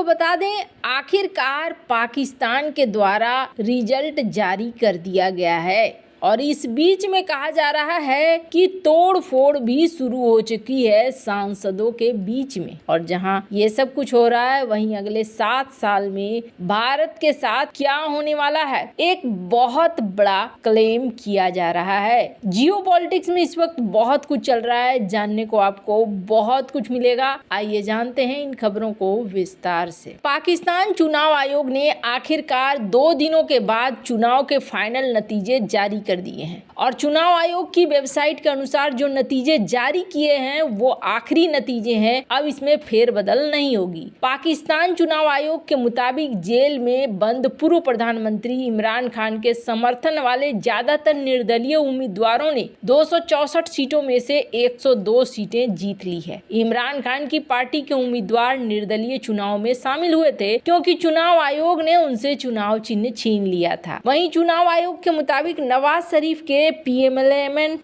आपको बता दें, आखिरकार पाकिस्तान के द्वारा रिजल्ट जारी कर दिया गया है और इस बीच में कहा जा रहा है कि तोड़ फोड़ भी शुरू हो चुकी है सांसदों के बीच में। और जहां ये सब कुछ हो रहा है, वहीं अगले 7 साल में भारत के साथ क्या होने वाला है, एक बहुत बड़ा क्लेम किया जा रहा है। जियोपॉलिटिक्स में इस वक्त बहुत कुछ चल रहा है, जानने को आपको बहुत कुछ मिलेगा। आइए जानते हैं इन खबरों को विस्तार से। पाकिस्तान चुनाव आयोग ने आखिरकार 2 दिनों के बाद चुनाव के फाइनल नतीजे जारी कर दिए हैं और चुनाव आयोग की वेबसाइट के अनुसार जो नतीजे जारी किए हैं वो आखिरी नतीजे हैं। अब इसमें फेरबदल नहीं होगी। पाकिस्तान चुनाव आयोग के मुताबिक जेल में बंद पूर्व प्रधानमंत्री इमरान खान के समर्थन वाले ज्यादातर निर्दलीय उम्मीदवारों ने 264 सीटों में से 102 सीटें जीत ली है। इमरान खान की पार्टी के उम्मीदवार निर्दलीय चुनाव में शामिल हुए थे क्योंकि चुनाव आयोग ने उनसे चुनाव चिन्ह छीन लिया था। वहीं चुनाव आयोग के मुताबिक नवाज शरीफ के पीएमएलएन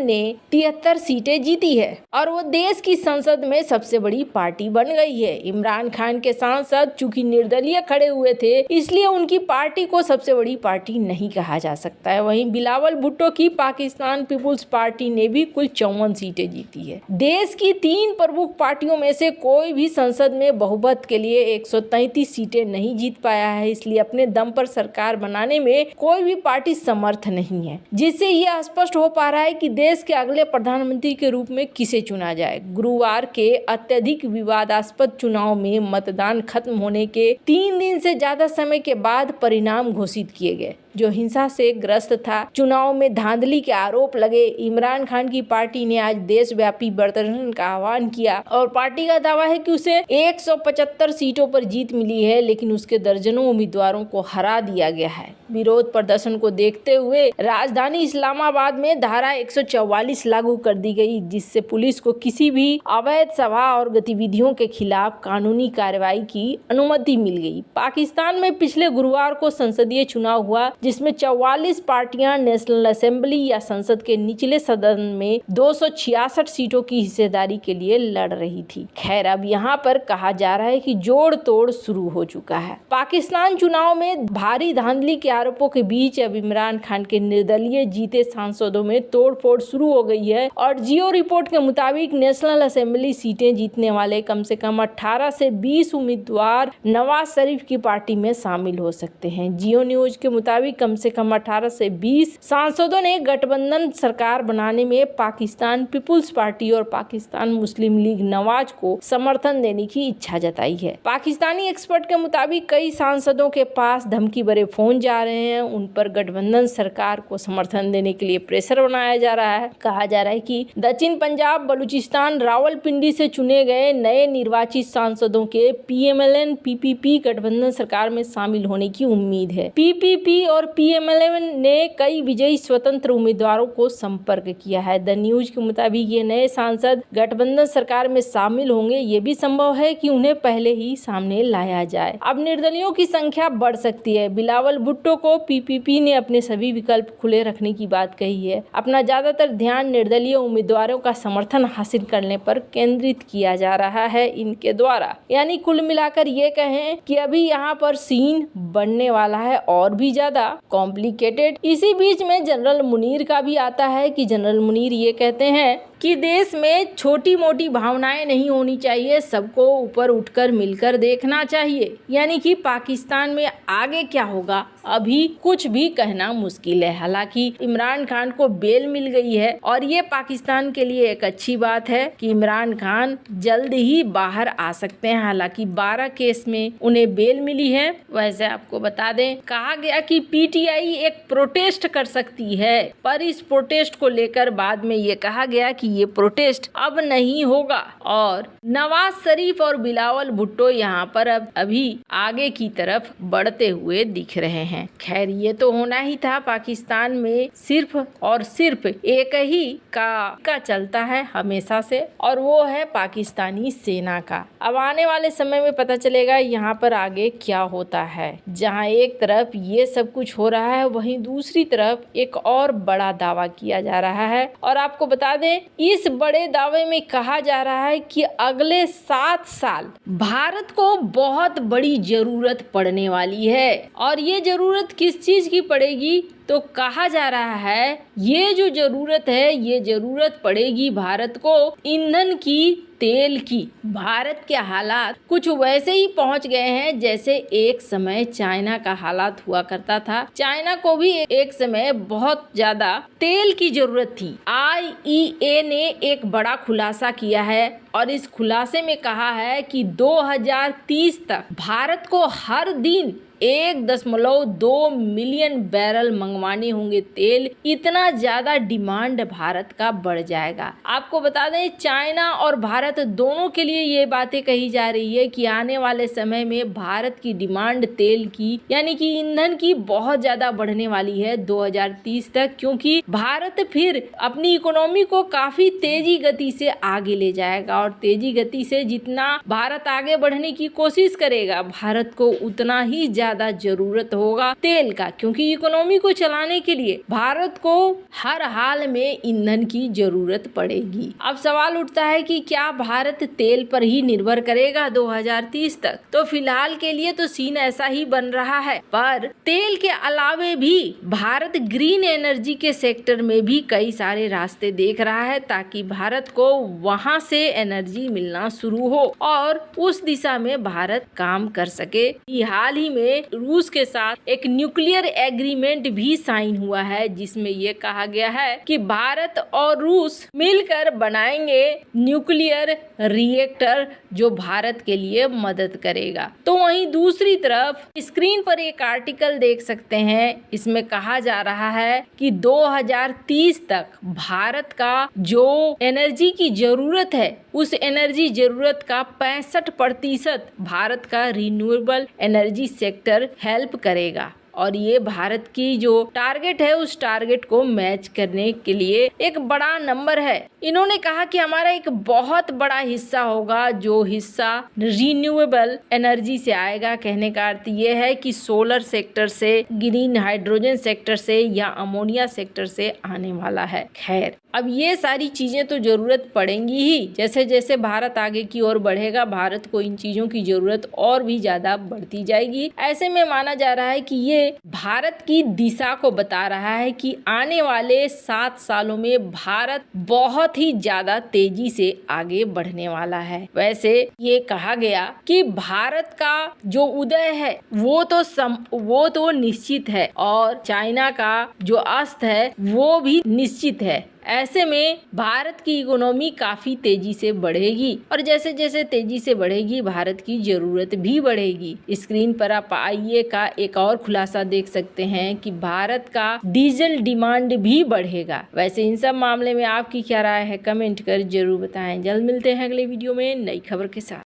ने 73 सीटें जीती है और वो देश की संसद में सबसे बड़ी पार्टी बन गई है। इमरान खान के सांसद चूंकि निर्दलीय खड़े हुए थे, इसलिए उनकी पार्टी को सबसे बड़ी पार्टी नहीं कहा जा सकता है। वहीं बिलावल भुट्टो की पाकिस्तान पीपुल्स पार्टी ने भी कुल 54 सीटें जीती है। देश की 3 प्रमुख पार्टियों में से कोई भी संसद में बहुमत के लिए 133 सीटें नहीं जीत पाया है, इसलिए अपने दम पर सरकार बनाने में कोई भी पार्टी समर्थ नहीं है, जिससे यह स्पष्ट हो पा रहा है कि देश के अगले प्रधानमंत्री के रूप में किसे चुना जाए। गुरुवार के अत्यधिक विवादास्पद चुनाव में मतदान खत्म होने के 3 दिन से ज्यादा समय के बाद परिणाम घोषित किए गए, जो हिंसा से ग्रस्त था। चुनाव में धांधली के आरोप लगे। इमरान खान की पार्टी ने आज देशव्यापी प्रदर्शन का आह्वान किया और पार्टी का दावा है कि उसे 175 सीटों पर जीत मिली है, लेकिन उसके दर्जनों उम्मीदवारों को हरा दिया गया है। विरोध प्रदर्शन को देखते हुए राजधानी इस्लामाबाद में धारा 144 लागू कर दी गई, जिससे पुलिस को किसी भी अवैध सभा और गतिविधियों के खिलाफ कानूनी कार्रवाई की अनुमति मिल गई। पाकिस्तान में पिछले गुरुवार को संसदीय चुनाव हुआ, जिसमें 44 पार्टियां नेशनल असेंबली या संसद के निचले सदन में 266 सीटों की हिस्सेदारी के लिए लड़ रही थी। खैर, अब यहाँ पर कहा जा रहा है कि जोड़ तोड़ शुरू हो चुका है। पाकिस्तान चुनाव में भारी धांधली के आरोपों के बीच अब इमरान खान के निर्दलीय जीते सांसदों में तोड़फोड़ शुरू हो गई है और जियो रिपोर्ट के मुताबिक नेशनल असेंबली सीटें जीतने वाले कम से कम 18 से 20 उम्मीदवार नवाज शरीफ की पार्टी में शामिल हो सकते हैं। जियो न्यूज के मुताबिक कम से कम 18 से 20 सांसदों ने गठबंधन सरकार बनाने में पाकिस्तान पीपुल्स पार्टी और पाकिस्तान मुस्लिम लीग नवाज को समर्थन देने की इच्छा जताई है। पाकिस्तानी एक्सपर्ट के मुताबिक कई सांसदों के पास धमकी भरे फोन जा रहे हैं। उन पर गठबंधन सरकार को समर्थन देने के लिए प्रेशर बनाया जा रहा है। कहा जा रहा है कि दक्षिण पंजाब, बलूचिस्तान, रावलपिंडी से चुने गए नए निर्वाचित सांसदों के पीएमएलएन पीपीपी गठबंधन सरकार में शामिल होने की उम्मीद है। पीपीपी और पीएमएलएन ने कई विजयी स्वतंत्र उम्मीदवारों को संपर्क किया है। द न्यूज के मुताबिक ये नए सांसद गठबंधन सरकार में शामिल होंगे। ये भी संभव है कि उन्हें पहले ही सामने लाया जाए। अब निर्दलियों की संख्या बढ़ सकती है। बिलावल भुट्टो को पीपीपी ने अपने सभी विकल्प खुले रखने की बात कही है। अपना ज्यादातर ध्यान निर्दलीय उम्मीदवारों का समर्थन हासिल करने पर केंद्रित किया जा रहा है इनके द्वारा। यानी कुल मिलाकर ये कहें कि अभी यहाँ पर सीन बढ़ने वाला है और भी ज्यादा कॉम्प्लिकेटेड। इसी बीच में जनरल मुनीर का भी आता है कि जनरल मुनीर ये कहते हैं कि देश में छोटी मोटी भावनाएं नहीं होनी चाहिए, सबको ऊपर उठकर मिलकर देखना चाहिए। यानी कि पाकिस्तान में आगे क्या होगा अभी कुछ भी कहना मुश्किल है। हालांकि इमरान खान को बेल मिल गई है और ये पाकिस्तान के लिए एक अच्छी बात है कि इमरान खान जल्द ही बाहर आ सकते हैं। हालांकि 12 केस में उन्हें बेल मिली है। वैसे आपको बता दें, कहा गया कि पीटीआई एक प्रोटेस्ट कर सकती है, पर इस प्रोटेस्ट को लेकर बाद में ये कहा गया कि ये प्रोटेस्ट अब नहीं होगा और नवाज शरीफ और बिलावल भुट्टो यहाँ पर अब अभी आगे की तरफ बढ़ते हुए दिख रहे हैं। हैं। खैर ये तो होना ही था। पाकिस्तान में सिर्फ और सिर्फ एक ही का चलता है हमेशा से, और वो है पाकिस्तानी सेना का। अब आने वाले समय में पता चलेगा यहाँ पर आगे क्या होता है। जहाँ एक तरफ ये सब कुछ हो रहा है, वहीं दूसरी तरफ एक और बड़ा दावा किया जा रहा है। और आपको बता दें, इस बड़े दावे में कहा जा रहा है कि अगले 7 साल भारत को बहुत बड़ी जरूरत पड़ने वाली है। और ये जरूरत किस चीज की पड़ेगी, तो कहा जा रहा है ये जो जरूरत है, ये जरूरत पड़ेगी भारत को ईंधन की, तेल की। भारत के हालात कुछ वैसे ही पहुंच गए हैं जैसे एक समय चाइना का हालात हुआ करता था। चाइना को भी एक समय बहुत ज्यादा तेल की जरूरत थी। IEA ने एक बड़ा खुलासा किया है और इस खुलासे में कहा है कि 2030 तक भारत को हर दिन 1.2 मिलियन बैरल मंगवाने होंगे तेल। इतना ज्यादा डिमांड भारत का बढ़ जाएगा। आपको बता दें, चाइना और भारत दोनों के लिए ये बातें कही जा रही है कि आने वाले समय में भारत की डिमांड तेल की, यानी कि ईंधन की, बहुत ज्यादा बढ़ने वाली है 2030 तक, क्योंकि भारत फिर अपनी इकोनॉमी को काफी तेजी गति से आगे ले जाएगा। और तेजी गति से जितना भारत आगे बढ़ने की कोशिश करेगा, भारत को उतना ही ज्यादा जरूरत होगा तेल का, क्योंकि इकोनॉमी को चलाने के लिए भारत को हर हाल में ईंधन की जरूरत पड़ेगी। अब सवाल उठता है कि क्या भारत तेल पर ही निर्भर करेगा 2030 तक? तो फिलहाल के लिए तो सीन ऐसा ही बन रहा है, पर तेल के अलावे भी भारत ग्रीन एनर्जी के सेक्टर में भी कई सारे रास्ते देख रहा है, ताकि भारत को वहां से एनर्जी मिलना शुरू हो और उस दिशा में भारत काम कर सके। हाल ही में रूस के साथ एक न्यूक्लियर एग्रीमेंट भी साइन हुआ है, जिसमें यह कहा गया है कि भारत और रूस मिलकर बनाएंगे न्यूक्लियर रिएक्टर, जो भारत के लिए मदद करेगा। तो वहीं दूसरी तरफ स्क्रीन पर एक आर्टिकल देख सकते हैं। इसमें कहा जा रहा है कि 2030 तक भारत का जो एनर्जी की जरूरत है, उस एनर्जी जरूरत का 65% भारत का रिन्यूएबल एनर्जी सेक्टर हेल्प करेगा। और ये भारत की जो टारगेट है, उस टारगेट को मैच करने के लिए एक बड़ा नंबर है। इन्होंने कहा कि हमारा एक बहुत बड़ा हिस्सा होगा, जो हिस्सा रिन्यूएबल एनर्जी से आएगा। कहने का अर्थ ये है कि सोलर सेक्टर से, ग्रीन हाइड्रोजन सेक्टर से या अमोनिया सेक्टर से आने वाला है। खैर, अब ये सारी चीजें तो जरूरत पड़ेंगी ही। जैसे जैसे भारत आगे की ओर बढ़ेगा, भारत को इन चीजों की जरूरत और भी ज्यादा बढ़ती जाएगी। ऐसे में माना जा रहा है कि ये भारत की दिशा को बता रहा है कि आने वाले 7 सालों में भारत बहुत ही ज्यादा तेजी से आगे बढ़ने वाला है। वैसे ये कहा गया कि भारत का जो उदय है वो तो निश्चित है, और चाइना का जो अस्त है वो भी निश्चित है। ऐसे में भारत की इकोनॉमी काफी तेजी से बढ़ेगी, और जैसे जैसे तेजी से बढ़ेगी, भारत की जरूरत भी बढ़ेगी। स्क्रीन पर आप IEA का एक और खुलासा देख सकते हैं कि भारत का डीजल डिमांड भी बढ़ेगा। वैसे इन सब मामले में आपकी क्या राय है, कमेंट कर जरूर बताएं। जल्द मिलते हैं अगले वीडियो में नई खबर के साथ।